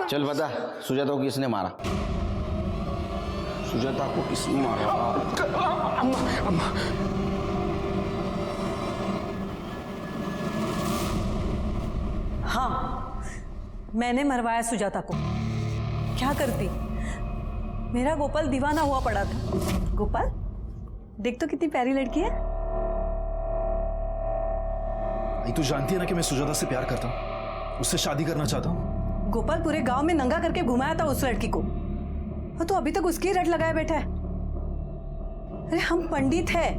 चल बता, सुजाता को किसने मारा? सुजाता को किसने मारा? अम्मा अम्मा हाँ, मैंने मरवाया सुजाता को। क्या करती? मेरा गोपाल दीवाना हुआ पड़ा था। गोपाल, देख तो कितनी प्यारी लड़की है। तू जानती है ना कि मैं सुजाता से प्यार करता हूँ, उससे शादी करना चाहता हूँ। गोपाल पूरे गांव में नंगा करके घुमाया था उस लड़की को, और तो अभी तक उसकी रट लगाया बैठा है। अरे हम पंडित है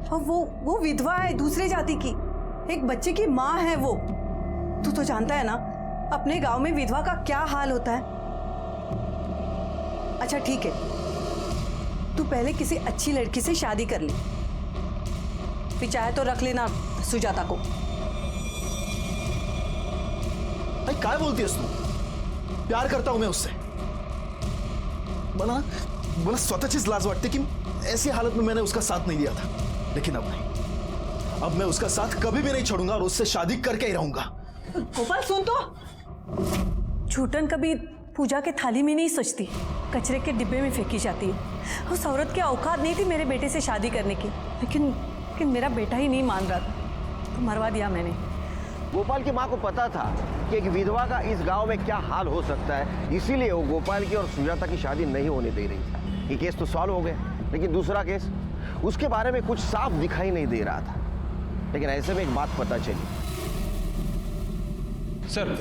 और वो विधवा है, दूसरे जाति की, एक बच्चे की माँ है वो। तू तो जानता है ना अपने गांव में विधवा का क्या हाल होता है। अच्छा ठीक है, तू पहले किसी अच्छी लड़की से शादी कर ले, फिर चाहे तो रख लेना सुजाता को। भाई काय बोलती है तू? प्यार करता हूं मैं उससे। बोला स्वतःचीच लाज वाटते कि ऐसी हालत में मैंने उसका साथ नहीं दिया था, लेकिन अब नहीं। अब मैं उसका साथ कभी भी नहीं छोड़ूंगा और उससे शादी करके ही रहूंगा। गोपाल सुन तो, छूटन कभी पूजा के थाली में नहीं सजती, कचरे के डिब्बे में फेंकी जाती है। उस औरत की औकात नहीं थी मेरे बेटे से शादी करने की, लेकिन मेरा बेटा ही नहीं मान रहा था, तो मरवा दिया मैंने। गोपाल की माँ को पता था कि एक विधवा का इस गांव में क्या हाल हो सकता है, इसीलिए वो गोपाल की और सुजाता की शादी नहीं होने दे रही थी। ये केस तो सॉल्व हो गया, लेकिन दूसरा केस, उसके बारे में कुछ साफ दिखाई नहीं दे रहा था। लेकिन ऐसे में एक बात पता चली। सर,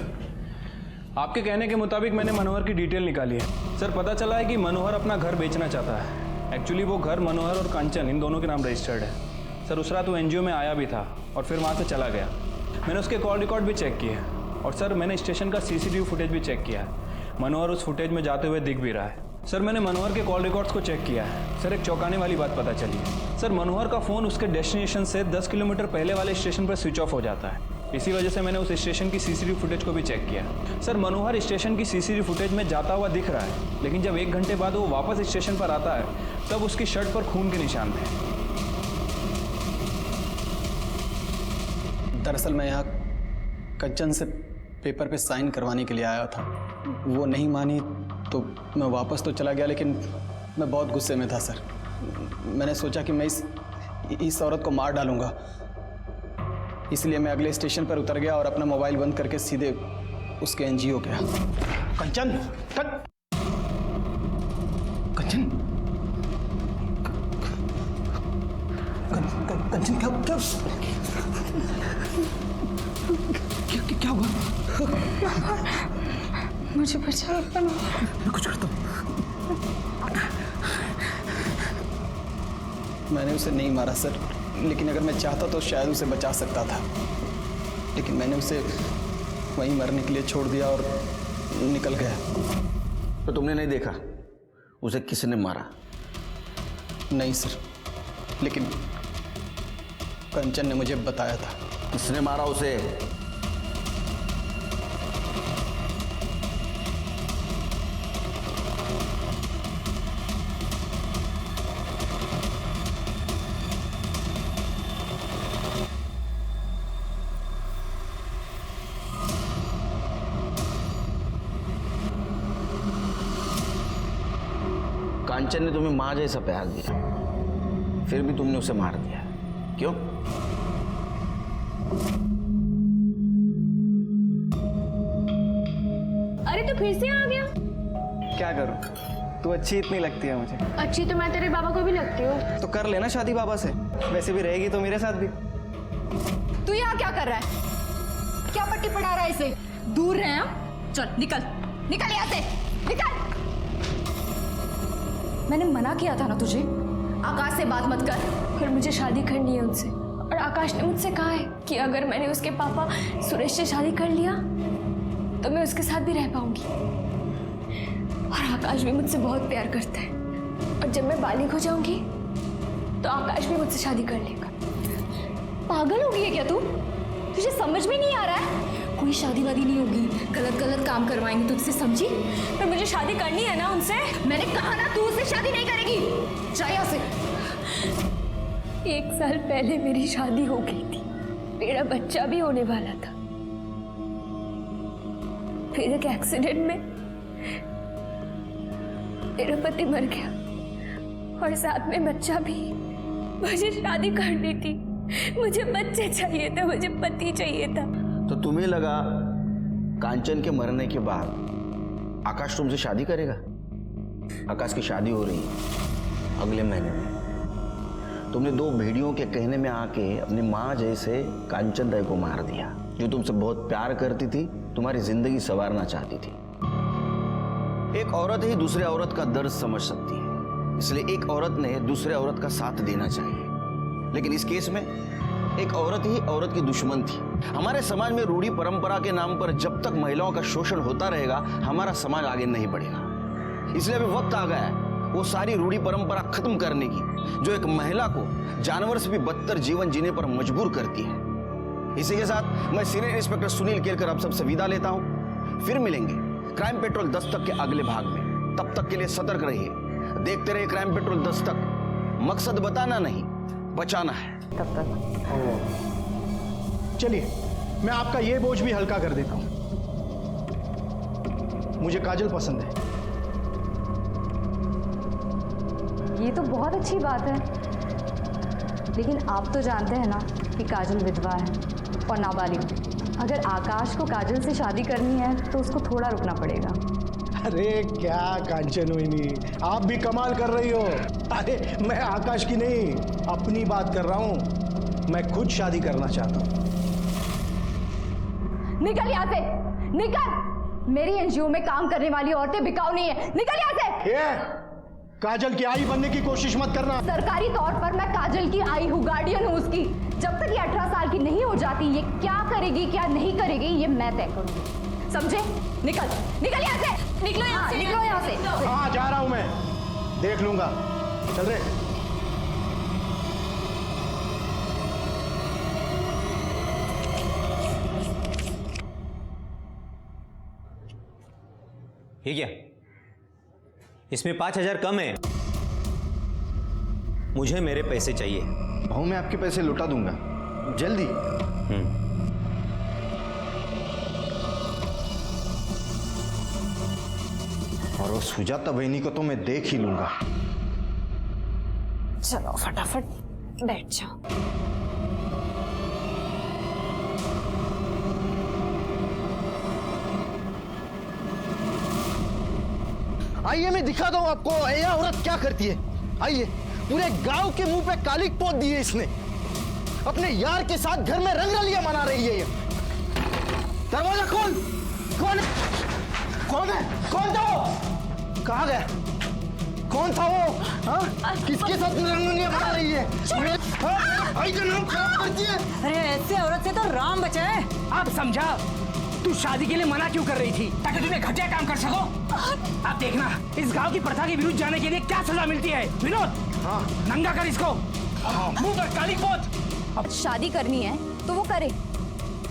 आपके कहने के मुताबिक मैंने मनोहर की डिटेल निकाली है। सर, पता चला है कि मनोहर अपना घर बेचना चाहता है। एक्चुअली वो घर मनोहर और कांचन इन दोनों के नाम रजिस्टर्ड है। सर, उस रात वो एनजीओ में आया भी था और फिर वहाँ से चला गया। मैंने उसके कॉल रिकॉर्ड भी चेक किए हैं, और सर मैंने स्टेशन का सीसीटीवी फुटेज भी चेक किया है। मनोहर उस फुटेज में जाते हुए दिख भी रहा है। सर, मैंने मनोहर के कॉल रिकॉर्ड्स को चेक किया है। सर, एक चौंकाने वाली बात पता चली है। सर, मनोहर का फ़ोन उसके डेस्टिनेशन से 10 किलोमीटर पहले वाले स्टेशन पर स्विच ऑफ हो जाता है। इसी वजह से मैंने उस स्टेशन की सीसीटीवी फुटेज को भी चेक किया। सर, मनोहर स्टेशन की सीसीटीवी फुटेज में जाता हुआ दिख रहा है, लेकिन जब 1 घंटे बाद वो वापस स्टेशन पर आता है तब उसकी शर्ट पर खून के निशान थे। दरअसल मैं यहाँ कंचन से पेपर पे साइन करवाने के लिए आया था। वो नहीं मानी तो मैं वापस तो चला गया, लेकिन मैं बहुत गुस्से में था सर। मैंने सोचा कि मैं इस औरत को मार डालूंगा, इसलिए मैं अगले स्टेशन पर उतर गया और अपना मोबाइल बंद करके सीधे उसके एनजीओ गया। कंचन, कंचन, कंचन, क्या हुआ? मुझे बचाओ, मैं कुछ करता हूँ। मैंने उसे नहीं मारा सर, लेकिन अगर मैं चाहता तो शायद उसे बचा सकता था, लेकिन मैंने उसे वहीं मरने के लिए छोड़ दिया और निकल गया। तो तुमने नहीं देखा उसे किसने मारा? नहीं सर, लेकिन कंचन ने मुझे बताया था। किसने मारा उसे? कांचन ने तुम्हें माँ जैसा प्यार दिया, फिर भी तुमने उसे मार दिया। क्यों? अरे तो फिर से आ गया। क्या करूं, तू अच्छी इतनी लगती है मुझे। अच्छी तो मैं तेरे बाबा को भी लगती हूँ। तो कर लेना शादी बाबा से, वैसे भी रहेगी तो मेरे साथ भी। तू यहाँ क्या कर रहा है? क्या पट्टी पढ़ा रहा है इसे? दूर रहे हैं। चल निकल, निकल यहाँ से, निकल। मैंने मना किया था ना तुझे, आकाश से बात मत कर। फिर मुझे शादी करनी है उनसे, और आकाश ने मुझसे कहा है कि अगर मैंने उसके पापा सुरेश से शादी कर लिया तो मैं उसके साथ भी रह पाऊंगी। और आकाश भी मुझसे बहुत प्यार करता है, और जब मैं बालिग हो जाऊंगी तो आकाश भी मुझसे शादी कर लेगा। पागल हो गई है क्या तू? तुझे समझ में नहीं आ रहा है? कोई शादी वादी नहीं होगी, गलत गलत काम करवाएंगे तुझसे, समझी? पर मुझे शादी करनी है ना उनसे। मैंने कहा ना, तू उससे शादी नहीं करेगी। जा यहाँ से। 1 साल पहले मेरी शादी हो गई थी, मेरा बच्चा भी होने वाला था, फिर एक एक्सीडेंट में मेरा पति मर गया और साथ में बच्चा भी। मुझे शादी करनी थी, मुझे बच्चे चाहिए थे, मुझे पति चाहिए था। तो तुम्हें लगा कांचन के मरने के बाद आकाश तुमसे शादी करेगा? आकाश की शादी हो रही है अगले महीने में। तुमने दो भेड़ियों के कहने में आके अपनी माँ जैसे कांचन राय को मार दिया, जो तुमसे बहुत प्यार करती थी, तुम्हारी जिंदगी संवारना चाहती थी। एक औरत ही दूसरे औरत का दर्द समझ सकती है, इसलिए एक औरत ने दूसरे औरत का साथ देना चाहिए। लेकिन इस केस में एक औरत ही औरत की दुश्मन थी। हमारे समाज में रूढ़ी परंपरा के नाम पर जब तक महिलाओं का शोषण होता रहेगा, हमारा समाज आगे नहीं बढ़ेगा। इसलिए अभी वक्त आ गया है वो सारी रूढ़ी परंपरा खत्म करने की, जो एक महिला को जानवर से भी बदतर जीवन जीने पर मजबूर करती है। इसी के साथ मैं सीनियर इंस्पेक्टर सुनील केलकर आप सबसे विदा लेता हूं। फिर मिलेंगे क्राइम पेट्रोल दस्तक के अगले भाग में। तब तक के लिए सतर्क रहिए, देखते रहिए क्राइम पेट्रोल दस्तक। मकसद बताना नहीं, बचाना है। तब तक चलिए मैं आपका ये बोझ भी हल्का कर देता हूं। मुझे काजल पसंद है। ये तो बहुत अच्छी बात है, लेकिन आप तो जानते हैं ना कि काजल विधवा है और नाबालिग। अगर आकाश को काजल से शादी करनी है तो उसको थोड़ा रुकना पड़ेगा। अरे क्या कांचन हुई, आप भी कमाल कर रही हो। अरे मैं आकाश की नहीं अपनी बात कर रहा हूं। मैं खुद शादी करना चाहता हूं। निकल यहाँ से, निकल। मेरी एनजीओ में काम करने वाली औरतें बिकाऊ नहीं है, निकल यहाँ से। ये काजल की आई बनने की कोशिश मत करना। सरकारी तौर पर मैं काजल की आई हूँ, गार्डियन हूँ उसकी। जब तक ये 18 साल की नहीं हो जाती, ये क्या करेगी क्या नहीं करेगी ये मैं तय करूंगी, समझे? निकल, निकल यहाँ से, निकलो यहाँ से, निकलो यहाँ से। हाँ जा रहा हूं मैं, देख लूंगा। चल रे। ये क्या? इसमें 5,000 कम है। मुझे मेरे पैसे चाहिए। भाऊ मैं आपके पैसे लौटा दूंगा जल्दी। और वो सुजाता बहनी को तो मैं देख ही लूंगा। चलो फटाफट बैठ जाओ। आइए मैं दिखाता हूं आपको यह औरत क्या करती है। आइए, पूरे गांव के मुंह पे कालिक पोत दी है इसने। अपने यार के साथ घर में रंगरलियां मना रही है ये। दरवाजा खोल। कौन है? कौन है? कौन था वो? कहाँ गया? कौन था वो? हाँ? किसके साथ रंगरलियां मना रही है? भाई का नाम खराब करती है। अरे ऐसे औरत से तो राम बचाए। आप समझा तू शादी के लिए मना क्यों कर रही थी? ताकि तुम्हें घटिया काम कर सको। आप देखना इस गांव की प्रथा के विरुद्ध जाने के लिए क्या सजा मिलती है। विनोद, हाँ नंगा कर इसको, मुंह पर काली पोत। अब शादी करनी है तो वो करे,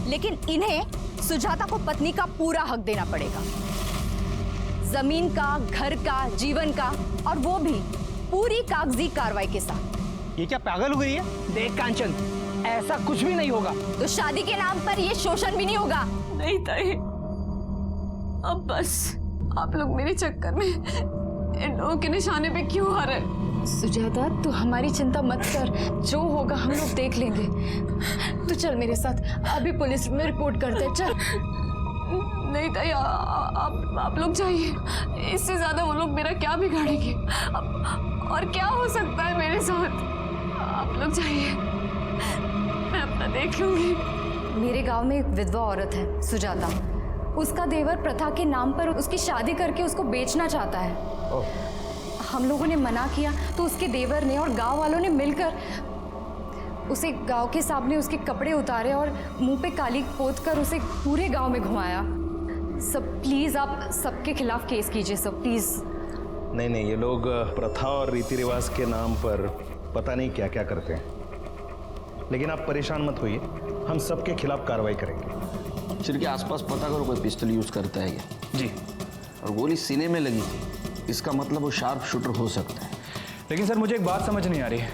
लेकिन इन्हें सुजाता को पत्नी का पूरा हक देना पड़ेगा। जमीन का, घर का, जीवन का, और वो भी पूरी कागजी कार्रवाई के साथ। ये क्या पागल हो गई है? देख कांचन, ऐसा कुछ भी नहीं होगा। तो शादी के नाम पर ये शोषण भी नहीं होगा। नहीं ताई, अब बस आप लोग मेरे चक्कर में इन लोगों के निशाने पे क्यों आ रहे? सुजाता तू हमारी चिंता मत कर, जो होगा हम लोग देख लेंगे। तू चल मेरे साथ, अभी पुलिस में रिपोर्ट करते। चल। नहीं ताई, आप लोग जाइए, इससे ज्यादा वो लोग मेरा क्या बिगाड़ेंगे? और क्या हो सकता है मेरे साथ? आप लोग जाइए, मैं अपना देख लूंगी। मेरे गांव में एक विधवा औरत है सुजाता। उसका देवर प्रथा के नाम पर उसकी शादी करके उसको बेचना चाहता है। हम लोगों ने मना किया तो उसके देवर ने और गांव वालों ने मिलकर उसे गांव के सामने उसके कपड़े उतारे और मुंह पे काली पोत कर उसे पूरे गांव में घुमाया। सब प्लीज आप सबके खिलाफ केस कीजिए सब, प्लीज। नहीं, ये लोग प्रथा और रीति रिवाज के नाम पर पता नहीं क्या क्या करते हैं, लेकिन आप परेशान मत होइए, हम सबके खिलाफ कार्रवाई करेंगे। सिर के आसपास पता करो कोई पिस्टल यूज करता है क्या? जी। और गोली सीने में लगी थी, इसका मतलब वो शार्प शूटर हो सकता है। लेकिन सर मुझे एक बात समझ नहीं आ रही है,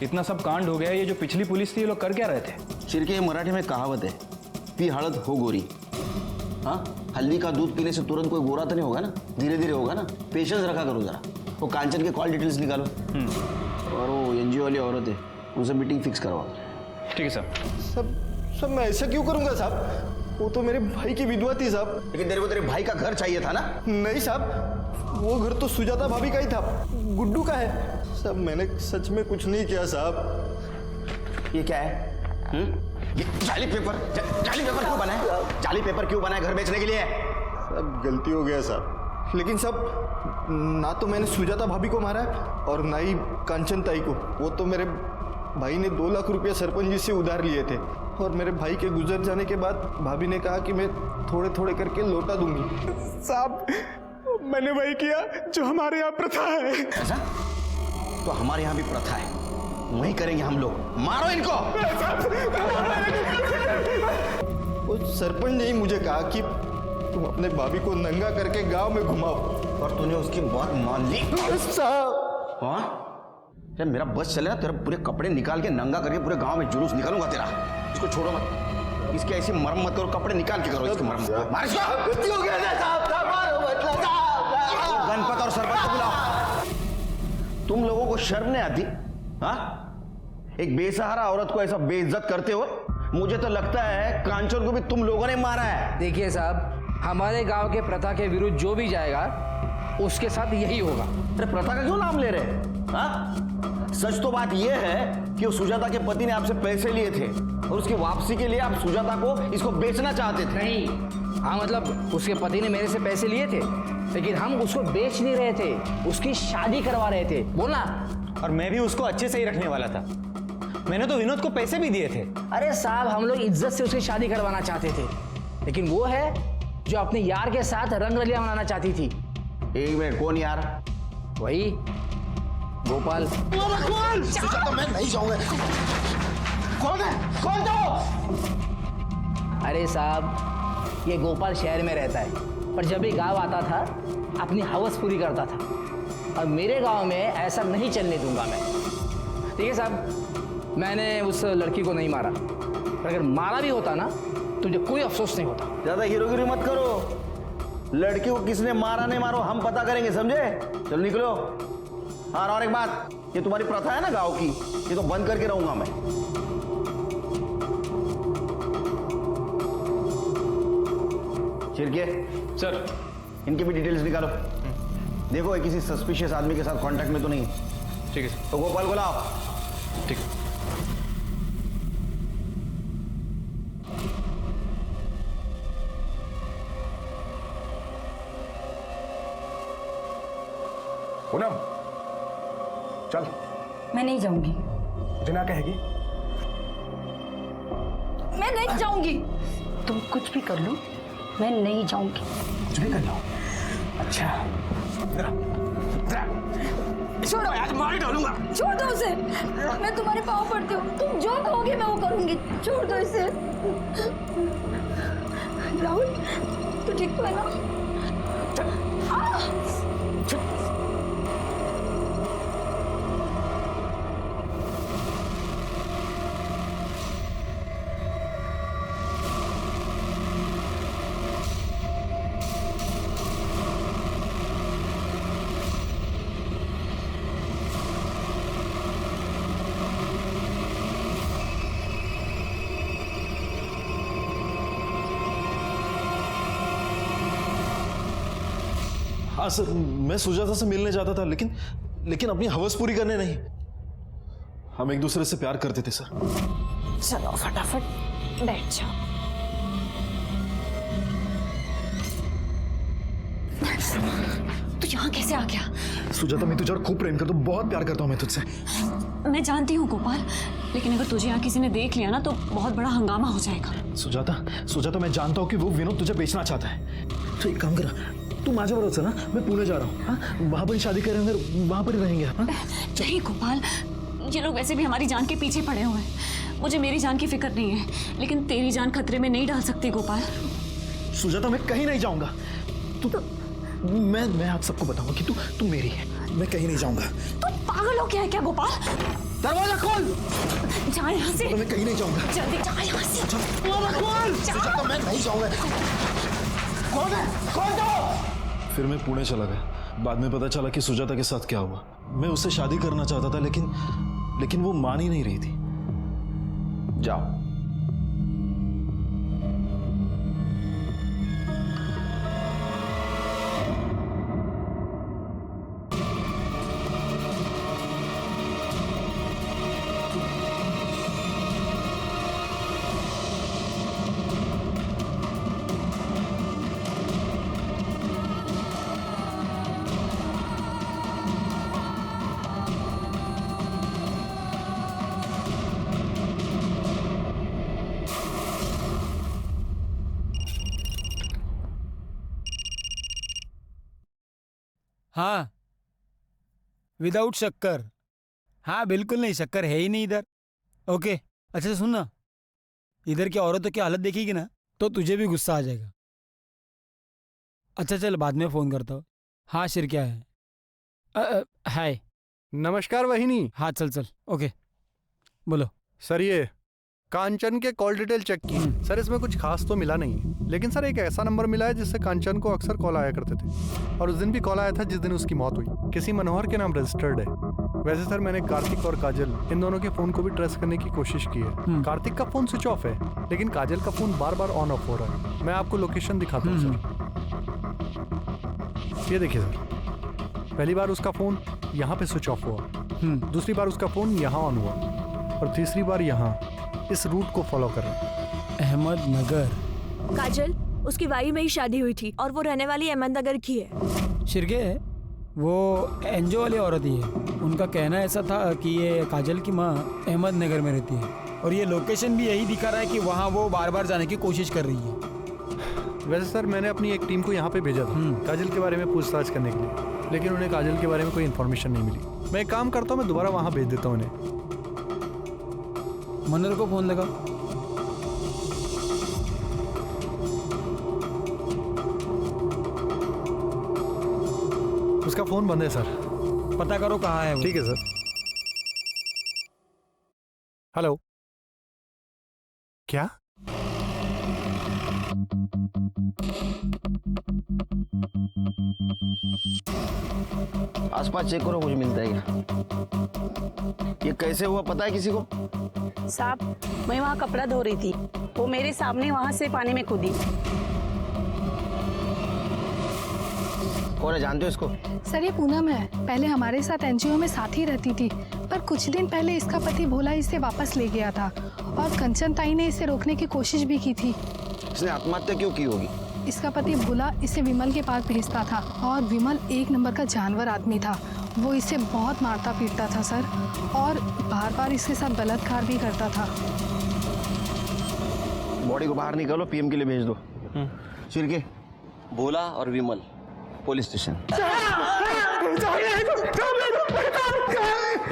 इतना सब कांड हो गया है, ये जो पिछली पुलिस थी ये लोग कर क्या रहे थे? सिर के मराठी में कहावत है, पी हळद हो गोरी। हाँ, हल्दी का दूध पीने से तुरंत कोई गोरा तो नहीं होगा ना, धीरे धीरे होगा ना। पेशेंस रखा करो जरा। वो कांचन के कॉल डिटेल्स निकालो और वो एनजीओ वाली औरत है उनसे मीटिंग फिक्स करवाओ। ठीक है साहब। सब मैं ऐसा क्यों करूंगा साहब? वो तो मेरे भाई की विधवा थी साहब। लेकिन तेरे को तेरे भाई का घर चाहिए था ना? नहीं साहब, वो घर तो सुजाता भाभी का ही था, गुड्डू का है। सब मैंने सच में कुछ नहीं किया साहब। ये क्या है? ये जाली पेपर क्यों बना है? जाली पेपर क्यों बना है घर बेचने के लिए? सब गलती हो गया साहब। लेकिन सब ना तो मैंने सुजाता भाभी को मारा है और ना ही कांचन ताई को। वो तो मेरे भाई ने 2 लाख रुपया सरपंच जी से उधार लिए थे और मेरे भाई के गुजर जाने के बाद भाभी ने कहा कि मैं थोड़े थोड़े करके लौटा दूंगी। साहब मैंने वही किया जो हमारे यहाँ प्रथा है। ऐसा? तो हमारे यहाँ भी प्रथा है, वही करेंगे हम लोग। मारो इनको। वो सरपंच ने ही मुझे कहा कि तुम अपने भाभी को नंगा करके गांव में घुमाओ और तूने उसकी बात मान ली? साहब हाँ, जब मेरा बस चले ना तेरा पूरे कपड़े निकाल के नंगा करके पूरे गांव में जुलूस निकालूंगा तेरा। इसको छोड़ो मत, इसकी ऐसी मरम्मत मत करो, कपड़े निकाल के करो इसकी मरम्मत। मार इसको। गलती हो गया ना साहब, मारो मतलब साहब। गणपत और सरपंच को बुलाओ। तुम लोगों को शर्म नहीं आती? हाँ, एक बेसहारा औरत को ऐसा बेइज्जत करते हो? मुझे तो लगता है कांचन को भी तुम लोगों ने मारा है। देखिए साहब, हमारे गांव के प्रथा के विरुद्ध जो भी जाएगा उसके साथ यही होगा। अरे प्रथा का क्यों नाम ले रहे हैं? हाँ, सच तो बात यह है कि वो सुजाता के पति ने आपसे पैसे लिए थे और उसकी वापसी के लिए आप सुजाता को इसको बेचना चाहते थे। नहीं, हाँ मतलब उसके पति ने मेरे से पैसे लिए थे, लेकिन हम उसको बेच नहीं रहे थे, उसकी शादी करवा रहे थे। बोलना। और मैं भी उसको अच्छे से ही रखने वाला था। मैंने तो विनोद को पैसे भी दिए थे। अरे साहब, हम लोग इज्जत से उसकी शादी करवाना चाहते थे, लेकिन वो है जो अपने यार के साथ रंग रलिया मनाना चाहती थी। एक मिनट, कौन यार? वही गोपाल। सुजाता मैं नहीं जाऊंगा। कौन है? कौन तो? अरे साहब, ये गोपाल शहर में रहता है, पर जब भी गांव आता था अपनी हवस पूरी करता था। और मेरे गांव में ऐसा नहीं चलने दूंगा मैं। ठीक है साहब, मैंने उस लड़की को नहीं मारा, पर अगर मारा भी होता ना तो मुझे कोई अफसोस नहीं होता। ज्यादा हीरोगिरी मत करो। लड़की को किसने मारा नहीं मारो हम पता करेंगे, समझे? चलो निकलो। हाँ, और एक बात, ये तुम्हारी प्रथा है ना गांव की, ये तो बंद करके रहूंगा मैं। चिरके सर, इनकी भी डिटेल्स निकालो। देखो ये किसी सस्पिशियस आदमी के साथ कांटेक्ट में तो नहीं। ठीक है सर। तो गोपाल को लाओ। ठीक है। पूनम चल। मैं नहीं जाऊंगी। जिना कहेगी। मैं नहीं जाऊंगी। तुम कुछ भी कर लो, मैं नहीं जाऊंगी। कुछ भी कर लो। अच्छा छोड़ो, आज मार डालूंगा। छोड़ दो उसे। मैं तुम्हारे पाँव पड़ती हूँ, तुम जो कहोगे मैं वो करूंगी। छोड़ दो इसे। राहुल, तू ठीक तो है ना? हाँ सर, मैं सुजाता से मिलने जाता था, लेकिन अपनी हवस पूरी करने नहीं। हम एक दूसरे से प्यार करते थे सर। चलो फटाफट बैठ जाओ। तू यहाँ कैसे आ गया? सुजाता, मैं तुझे खूब प्रेम करता हूँ, बहुत प्यार करता हूँ मैं तुझसे। मैं जानती हूँ गोपाल, लेकिन अगर तुझे यहाँ किसी ने देख लिया ना तो बहुत बड़ा हंगामा हो जाएगा। सुजाता, मैं जानता हूँ कि वो विनोद तुझे बेचना चाहता है। तो एक काम करा, तू माझ्या बरोबर चल ना, मैं पुणे जा रहा हूँ। हाँ, वहाँ पर ही शादी करेंगे, वहाँ पर ही रहेंगे। हाँ? नहीं गोपाल, ये लोग वैसे भी हमारी जान के पीछे पड़े हुए हैं। मुझे मेरी जान की फिक्र नहीं है, लेकिन तेरी जान खतरे में नहीं डाल सकती गोपाल। सुजाता, मैं कहीं नहीं जाऊंगा। मैं आप सबको बताऊंगा कि तू मेरी है। मैं कहीं नहीं जाऊंगा। तू पागल हो गया है क्या गोपाल? दरवाजा खोल। जा यहाँ से। मैं कहीं नहीं जाऊंगा। जल्दी जा यहाँ से। सुजाता, मैं नहीं जाऊंगा। कौन है? कौन था वो? फिर मैं पुणे चला गया। बाद में पता चला कि सुजाता के साथ क्या हुआ। मैं उससे शादी करना चाहता था, लेकिन वो मान ही नहीं रही थी। जाओ। हाँ, विदाउट शक्कर। हाँ बिल्कुल नहीं, शक्कर है ही नहीं इधर। ओके, अच्छा सुन ना, इधर की औरतों की हालत देखेगी ना तो तुझे भी गुस्सा आ जाएगा। अच्छा चल, बाद में फ़ोन करता हूँ। हाँ शिर, क्या है? हाय। नमस्कार वहिनी। हाँ चल चल, ओके बोलो। सर ये कांचन के कॉल डिटेल चेक की सर, इसमें कुछ खास तो मिला नहीं, लेकिन सर एक ऐसा नंबर मिला है जिससे कांचन को अक्सर कॉल आया करते थे, और उस दिन भी कॉल आया था जिस दिन उसकी मौत हुई। किसी मनोहर के नाम रजिस्टर्ड है। वैसे सर मैंने कार्तिक और काजल इन दोनों के फ़ोन को भी ट्रेस करने की कोशिश की है। कार्तिक का फ़ोन स्विच ऑफ है, लेकिन काजल का phone bar bar on off हो रहा है। मैं आपको लोकेशन दिखाता हूँ सर। ये देखिए सर, पहली बार उसका फ़ोन यहाँ पे स्विच ऑफ हुआ, दूसरी बार उसका फ़ोन यहाँ ऑन हुआ, और तीसरी बार यहाँ। इस रूट को फॉलो कर रहे हैं। अहमदनगर। काजल, उसकी वाई में ही शादी हुई थी और वो रहने वाली अहमदनगर की है। शिरके है, वो एनजीओ वाली औरत ही है। उनका कहना ऐसा था कि ये काजल की माँ अहमदनगर में रहती है, और ये लोकेशन भी यही दिखा रहा है कि वहाँ वो बार बार जाने की कोशिश कर रही है। वैसे सर मैंने अपनी एक टीम को यहाँ पे भेजा था काजल के बारे में पूछताछ करने के लिए, लेकिन उन्हें काजल के बारे में कोई इन्फॉर्मेशन नहीं मिली। मैं एक काम करता हूँ, मैं दोबारा वहाँ भेज देता हूँ उन्हें। मनोहर को फोन लगा। उसका फोन बंद है सर, पता करो कहाँ है वो। ठीक है सर। हेलो, क्या? आसपास चेक करो, कुछ मिलता है क्या? ये कैसे हुआ पता है किसी को? साहब, मैं वहाँ कपड़ा धो रही थी, वो मेरे सामने वहाँ से पानी में कूदी। कौन है, जानते हो इसको? सर ये पूनम है, पहले हमारे साथ एनजीओ में साथ ही रहती थी, पर कुछ दिन पहले इसका पति भोला इसे वापस ले गया था, और कंचन ताई ने इसे रोकने की कोशिश भी की थी। इसने आत्महत्या क्यों की होगी? इसका पति भोला इसे विमल के पास भेजता था, और विमल एक नंबर का जानवर आदमी था। वो इसे बहुत मारता पीटता था सर, और बार बार इसके साथ बलात्कार भी करता था। बॉडी को बाहर निकालो, पीएम के लिए भेज दो। चिरके, भोला और विमल पुलिस स्टेशन।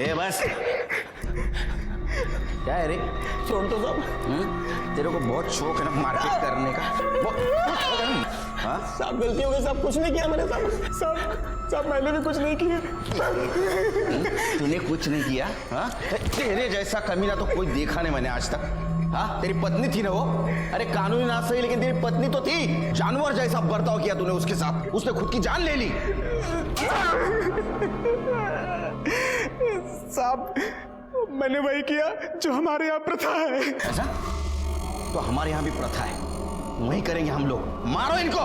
ए बस, क्या है रे? छोड़ तो सब। तेरे को बहुत शौक है ना मार्केट करने का? हाँ? साहब गलती हो गई साहब, कुछ नहीं किया मैंने साहब मैंने भी कुछ नहीं किया। तूने कुछ नहीं किया? हाँ? तेरे जैसा कमीना तो कोई देखा नहीं मैंने आज तक। हाँ? तेरी पत्नी थी ना वो? अरे कानूनी ना सही, लेकिन तेरी पत्नी तो थी। जानवर जैसा बर्ताव किया तूने उसके साथ, उसने खुद की जान ले ली। साहब मैंने वही किया जो हमारे यहाँ प्रथा है। ऐसा? तो हमारे यहाँ भी प्रथा है, वही करेंगे हम लोग। मारो इनको।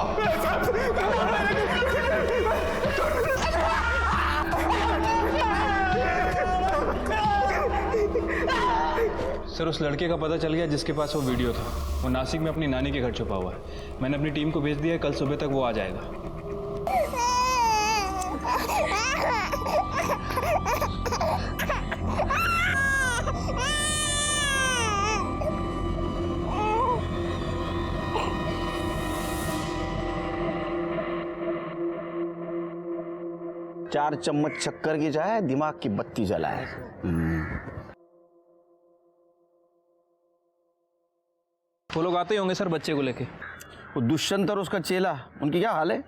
सर उस लड़के का पता चल गया जिसके पास वो वीडियो था। वो नासिक में अपनी नानी के घर छुपा हुआ है। मैंने अपनी टीम को भेज दिया है, कल सुबह तक वो आ जाएगा। चार चम्मच शक्कर की चाय, दिमाग की बत्ती जलाए। वो लोग आते ही होंगे सर बच्चे को लेके। वो दुष्यंत और उसका चेला, उनकी क्या हाल है?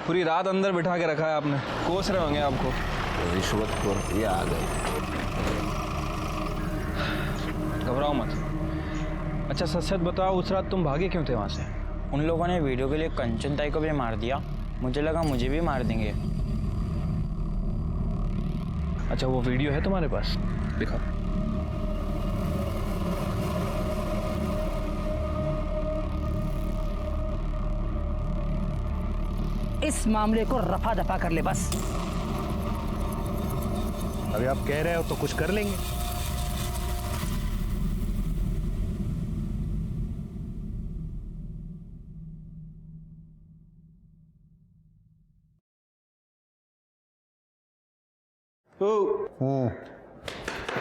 पूरी रात अंदर बिठा के रखा है आपने, कोस रहे होंगे आपको। रिश्वतखोर ये आ गए। घबराओ मत। अच्छा सच सच बताओ, उस रात तुम भागे क्यों थे वहां से? उन लोगों ने वीडियो के लिए कंचन ताई को भी मार दिया, मुझे लगा मुझे भी मार देंगे। अच्छा, वो वीडियो है तुम्हारे पास? दिखाओ। इस मामले को रफा दफा कर ले बस। अभी आप कह रहे हो तो कुछ कर लेंगे।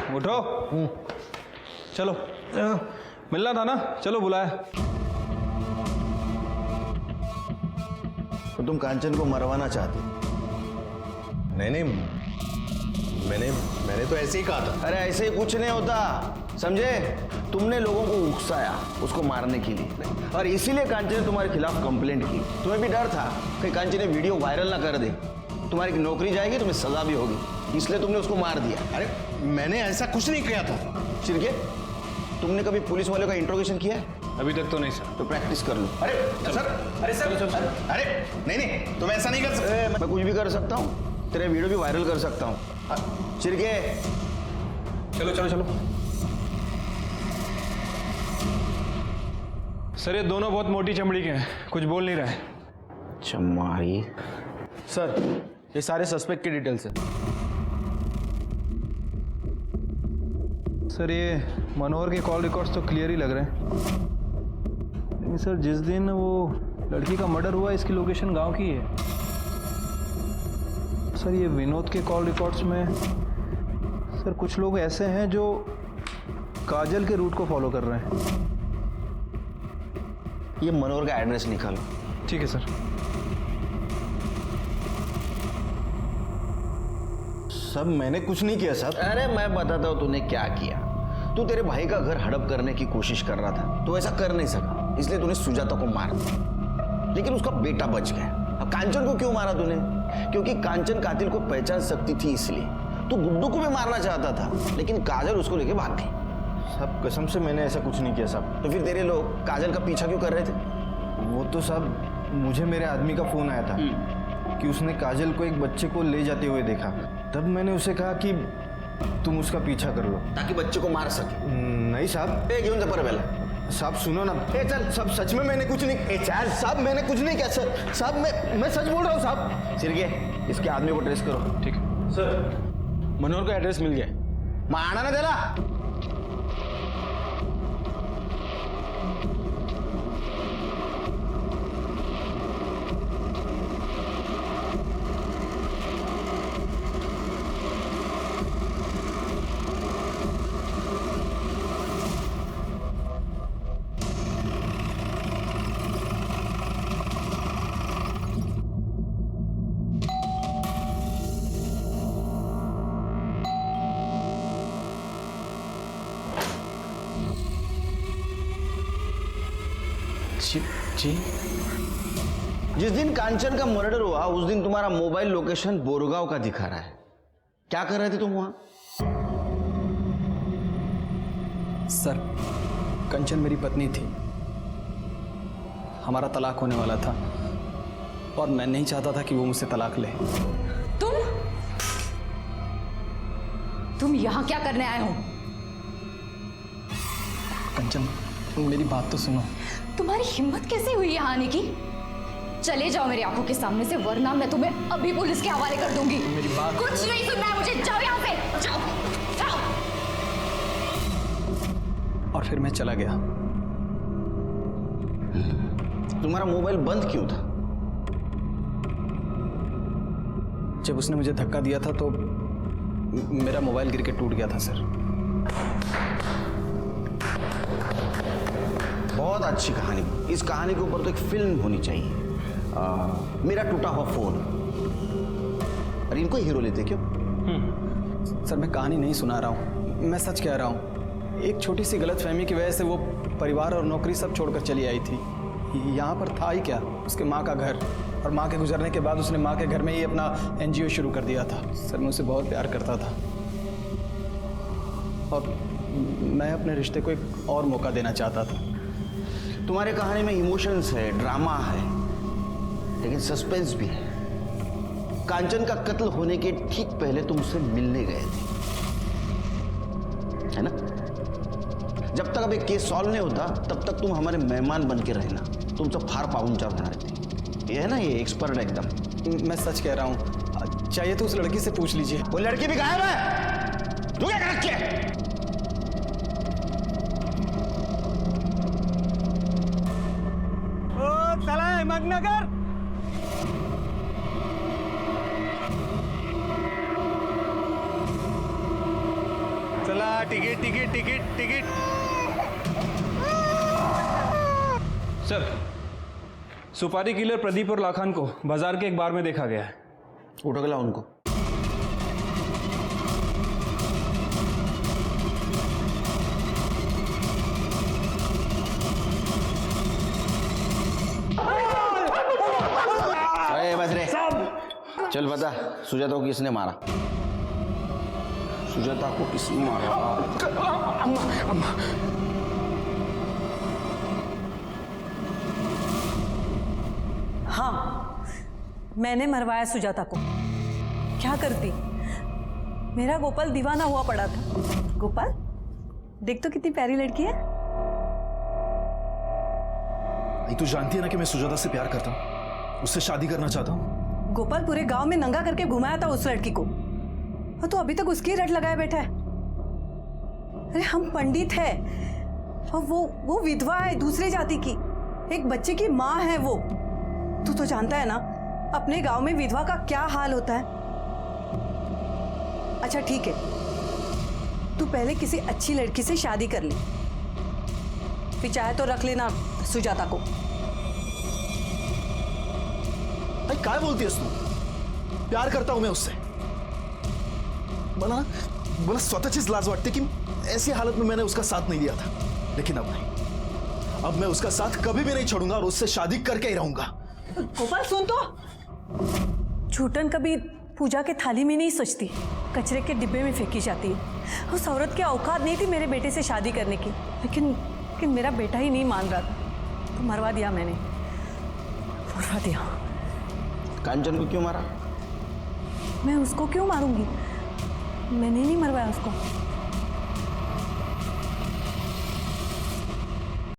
उठो, चलो। मिलना था ना, चलो बुलाया। तो तुम कांचन को मरवाना चाहते? नहीं, मैंने तो ऐसे ही कहा था। अरे ऐसे ही कुछ नहीं होता, समझे? तुमने लोगों को उकसाया उसको मारने के लिए, और इसीलिए कांचन ने तुम्हारे खिलाफ कंप्लेंट की। तुम्हें भी डर था कि कांचन ने वीडियो वायरल ना कर दे, तुम्हारी नौकरी जाएगी, तुम्हें सजा भी होगी, इसलिए तुमने उसको मार दिया। अरे मैंने ऐसा कुछ नहीं किया था। चिरके, तुमने कभी पुलिस वालों का इंट्रोगेशन किया है? अभी तक तो नहीं सर। तो प्रैक्टिस कर लो। अरे सर, अरे नहीं, तुम ऐसा नहीं कर सकते। मैं कुछ भी कर सकता हूँ, तेरे वीडियो भी वायरल कर सकता हूँ। चिरके, चलो। सर ये दोनों बहुत मोटी चमड़ी के हैं, कुछ बोल नहीं रहे। चमारी। सर, ये सारे सस्पेक्ट की डिटेल्स है। सर ये मनोहर के कॉल रिकॉर्ड्स तो क्लियर ही लग रहे हैं, लेकिन सर जिस दिन वो लड़की का मर्डर हुआ इसकी लोकेशन गांव की है। सर ये विनोद के कॉल रिकॉर्ड्स में सर कुछ लोग ऐसे हैं जो काजल के रूट को फॉलो कर रहे हैं। ये मनोहर का एड्रेस निकालो। ठीक है सर। सब मैंने कुछ नहीं किया साहब। अरे मैं बताता हूँ तूने क्या किया। तू तेरे भाई का घर हड़प करने की कोशिश कर रहा था, तो ऐसा कर नहीं सका, इसलिए तूने सुजाता को मार दिया, लेकिन उसका बेटा बच गया। अब कांचन को क्यों मारा तूने? क्योंकि कांचन कातिल को पहचान सकती थी, इसलिए। तू गुड्डू को भी मारना चाहता था, लेकिन काजल उसको लेके भाग गई। साहब कसम से मैंने ऐसा कुछ नहीं किया साहब। तो फिर तेरे लोग काजल का पीछा क्यों कर रहे थे? वो तो साहब मुझे मेरे आदमी का फोन आया था कि उसने काजल को एक बच्चे को ले जाते हुए देखा। तब मैंने उसे कहा कि तुम उसका पीछा कर लो, ताकि बच्चे को मार सके। नहीं साहब। क्यों जपर पहले साहब सुनो ना। चल साहब, सच में मैंने कुछ नहीं। चल साहब, मैंने कुछ नहीं किया सर। साहब मैं सच बोल रहा हूँ साहब। सिरगे, इसके आदमी को ट्रेस करो। ठीक है सर। मनोहर का एड्रेस मिल गया। मारना ना देला। जी। जिस दिन कांचन का मर्डर हुआ उस दिन तुम्हारा मोबाइल लोकेशन बोरगांव का दिखा रहा है। क्या कर रहे थे तुम वहां? सर, कंचन मेरी पत्नी थी, हमारा तलाक होने वाला था और मैं नहीं चाहता था कि वो मुझसे तलाक ले। तुम यहाँ क्या करने आए हो? कंचन, मेरी बात तो सुनो। तुम्हारी हिम्मत कैसे हुई यहाँ आने की? चले जाओ मेरी आंखों के सामने से, वरना मैं तुम्हें अभी पुलिस के हवाले कर दूंगी। मेरी बात। कुछ नहीं सुनना है मुझे, जाओ यहाँ से, जाओ, जाओ। और फिर मैं चला गया। तुम्हारा मोबाइल बंद क्यों था? जब उसने मुझे धक्का दिया था तो मेरा मोबाइल गिर के टूट गया था सर। बहुत अच्छी कहानी। इस कहानी के ऊपर तो एक फिल्म होनी चाहिए। मेरा टूटा हुआ फोन। अरे इनको हीरो लेते क्यों? सर, मैं कहानी नहीं सुना रहा हूँ, मैं सच कह रहा हूँ। एक छोटी सी गलतफहमी की वजह से वो परिवार और नौकरी सब छोड़कर चली आई थी। यहाँ पर था ही क्या, उसके माँ का घर, और माँ के गुजरने के बाद उसने माँ के घर में ही अपना NGO शुरू कर दिया था। सर, मैं उसे बहुत प्यार करता था और मैं अपने रिश्ते को एक और मौका देना चाहता था। तुम्हारी कहानी में इमोशंस है, ड्रामा है, लेकिन सस्पेंस भी है। कांचन का कत्ल होने के ठीक पहले तुम उससे मिलने गए थे, है ना? जब तक अब एक केस सॉल्व नहीं होता तब तक तुम हमारे मेहमान बन के रहना। तुमचं फार पाहुणचार होणार आहे। ये है ना, ये एक्सपर्ट एकदम। मैं सच कह रहा हूँ, चाहिए तो उस लड़की से पूछ लीजिए। वो लड़की भी गायब है। तू क्या कर रखी है? ओ चला हिम्मतनगर। चला ticket ticket ticket ticket. Sir, सुपारी किलर प्रदीप और लाखान को बाजार के एक बार में देखा गया है। उठो गला उनको। अरे बजरे, चल बता सुजाता को किसने मारा? सुजाता को किसने मारा? अम्मा अम्मा। हाँ, मैंने मरवाया सुजाता को। क्या करती? मेरा गोपाल दीवाना हुआ पड़ा था। गोपाल, देख तो कितनी प्यारी लड़की है। तू जानती है ना कि मैं सुजाता से प्यार करता हूँ, उससे शादी करना चाहता हूँ। गोपाल पूरे गांव में नंगा करके घुमाया था उस लड़की को, और तो अभी तक उसकी रट लगाए बैठा है। अरे हम पंडित है, और वो विधवा है, दूसरे जाति की, एक बच्चे की माँ है वो। तू तो जानता है ना अपने गांव में विधवा का क्या हाल होता है। अच्छा ठीक है, तू पहले किसी अच्छी लड़की से शादी कर ले, फिर चाहे तो रख लेना सुजाता को। अरे काय बोलतीयस तू? प्यार करता हूं मैं उससे। मला स्वतःचीच लाज वाटते कि ऐसी हालत में मैंने उसका साथ नहीं दिया था, लेकिन अब नहीं। अब मैं उसका साथ कभी भी नहीं छोड़ूंगा और उससे शादी करके ही रहूंगा। गोपाल सुन तो, छूटन कभी पूजा के थाली में नहीं सजती, कचरे के डिब्बे में फेंकी जाती है। उस औरत की औकात नहीं थी मेरे बेटे से शादी करने की, लेकिन मेरा बेटा ही नहीं मान रहा था, तो मरवा दिया मैंने, मरवा दिया। कांचन को क्यों मारा? मैं उसको क्यों मारूंगी? मैंने नहीं मरवाया उसको।